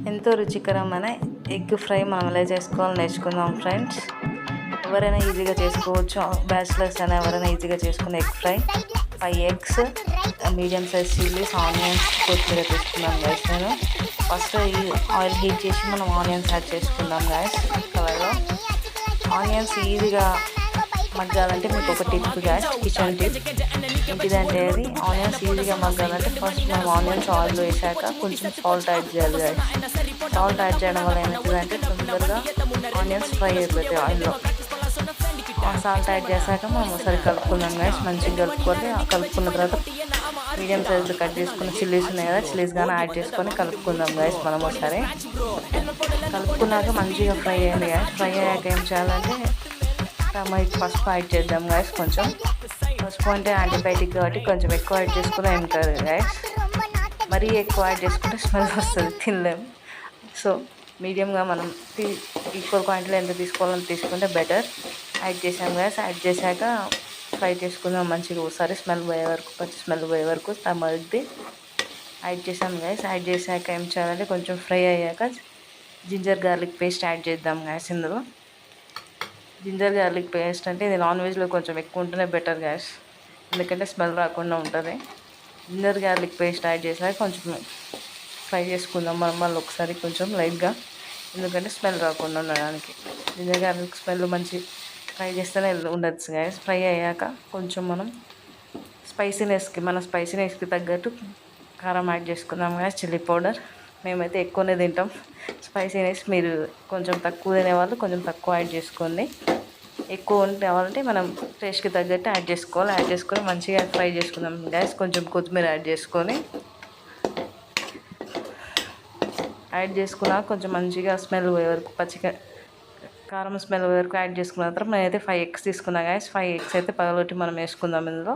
ఎంతో రుచికరమైన egg fry మనం ఎలా చేసుకోవాలో నేర్చుకుందాం ఫ్రెండ్స్. ఎవరైనా ఈజీగా చేసుకోవచ్చు. బ్యాచిలర్స్ అయినా ఎవరైనా ఈజీగా చేసుకునే egg fry. 5 eggs, medium size chillies, onions, కొత్తిమీర తీసుకున్నాం గైస్. నేను ఫస్ట్ ఈ ఆయిల్ హీట్ చేసి మనం ఆనియన్స్ యాడ్ చేసుకుందాం గైస్. కలర్లో ఆనియన్స్ ఈజీగా మగ్గాలంటే మీకు ఒక టిప్ గైస్, కిచెన్ టిప్ ఏంటిదంటే అది ఆనియన్స్ ఈజీగా మగ్గాలంటే ఫస్ట్ మనం ఆనియన్స్ ఆయిల్లో వేసాక కొంచెం సాల్ట్ యాడ్ చేయాలి గైస్. సాల్ట్ యాడ్ చేయడం వల్ల ఏమవుతుందంటే తొందరగా ఆనియన్స్ ఫ్రై అయిపోతాయి ఆయిల్లో. సాల్ట్ యాడ్ చేశాక మనం ఒకసారి కలుపుకుందాం గైస్. మంచిగా కలుపుకున్న తర్వాత మీడియం సైజులో కట్ చేసుకున్న చిల్లీస్ ఉన్నాయి కదా, చిల్లీస్ కానీ యాడ్ చేసుకొని కలుపుకుందాం గైస్. మనం ఒకసారి కలుపుకున్నాక మంచిగా ఫ్రై అయ్యింది గైస్. ఫ్రై అయ్యాక ఏం చేయాలంటే పసుపు యాడ్ చేద్దాం గైస్. కొంచెం పసుపు అంటే యాంటీబయాటిక్ కాబట్టి కొంచెం ఎక్కువ యాడ్ చేసుకుని ఏం కాదు గైస్. మరీ ఎక్కువ యాడ్ చేసుకుంటే స్మెల్ వస్తుంది, తినలేము. సో మీడియంగా మనం ఈక్వల్ క్వాంటిటీలో ఎంత తీసుకోవాలని తీసుకుంటే బెటర్. యాడ్ చేసాం గైస్. యాడ్ చేశాక ఫ్రై చేసుకుందాం మంచిగా ఒకసారి స్మెల్ పోయే వరకు, పచ్చి స్మెల్ పోయే వరకు మగ్గిది. యాడ్ చేసాం గైస్. యాడ్ చేశాక ఏం చేయాలంటే కొంచెం ఫ్రై అయ్యాక జింజర్ గార్లిక్ పేస్ట్ యాడ్ చేద్దాం గైస్. ఇందులో జింజర్ గార్లిక్ పేస్ట్ అంటే ఇది నాన్ వెజ్లో కొంచెం ఎక్కువ ఉంటేనే బెటర్ గ్యాస్, ఎందుకంటే స్మెల్ రాకుండా ఉంటుంది. జింజర్ గార్లిక్ పేస్ట్ యాడ్ చేసాక కొంచెం ఫ్రై చేసుకుందాం మనం మళ్ళీ ఒకసారి కొంచెం లైట్గా, ఎందుకంటే స్మెల్ రాకుండా ఉండడానికి. జింజర్ గార్లిక్ స్మెల్ మంచి ఫ్రై చేస్తేనే ఉండొచ్చు గ్యాస్. ఫ్రై అయ్యాక కొంచెం మనం మన స్పైసీనెస్కి తగ్గట్టు కారం యాడ్ చేసుకుందాం గ్యాస్. చిల్లీ పౌడర్ మేమైతే ఎక్కువనే తింటాం స్పైసీనెస్. మీరు కొంచెం తక్కువ తినేవాళ్ళు కొంచెం తక్కువ యాడ్ చేసుకోండి. ఎక్కువ కావాలంటే మనం టేస్ట్కి తగ్గట్టు యాడ్ చేసుకోవాలి. యాడ్ చేసుకొని మంచిగా ఫ్రై చేసుకుందాం గ్యాస్. కొంచెం కొత్తిమీర యాడ్ చేసుకున్నాక కొంచెం మంచిగా స్మెల్ పోయే వరకు, పచ్చిగా కారం స్మెల్ పోయే వరకు యాడ్ చేసుకున్న తర్వాత నేనైతే 5 ఎగ్స్ తీసుకున్నా గ్యాస్. 5 ఎగ్స్ అయితే పగలొట్టి మనం వేసుకుందాం. ఇందులో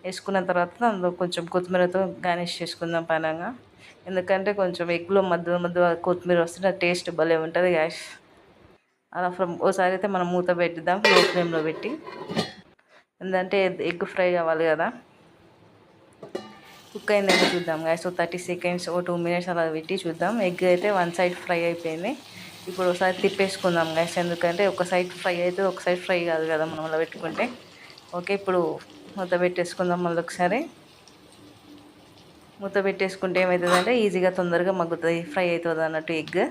వేసుకున్న తర్వాత అందులో కొంచెం కొత్తిమీరతో గార్నిష్ చేసుకుందాం పైనంగా, ఎందుకంటే కొంచెం ఎగ్లో మధ్య కొత్తిమీర వస్తే టేస్ట్ భలే ఉంటుంది గ్యాస్. అలా ఓసారి అయితే మనం మూత పెట్టిద్దాం లో ఫ్లేమ్లో పెట్టి, ఎందుకంటే ఎగ్ ఫ్రై కావాలి కదా. కుక్ అయిందేమో చూద్దాం గ్యాస్. 30 సెకండ్స్ 2 మినిట్స్ అలా పెట్టి చూద్దాం. ఎగ్ అయితే 1 సైడ్ ఫ్రై అయిపోయింది. ఇప్పుడు ఒకసారి తిప్పేసుకుందాం గ్యాస్, ఎందుకంటే ఒక సైడ్ ఫ్రై అయితే ఒక సైడ్ ఫ్రై కాదు కదా మనం అలా పెట్టుకుంటే. ఓకే, ఇప్పుడు మూత పెట్టేసుకుందాం. మళ్ళీ ఒకసారి మూత పెట్టేసుకుంటే ఏమవుతుందంటే ఈజీగా తొందరగా మగ్గుతుంది, ఫ్రై అవుతుంది అన్నట్టు ఎగ్.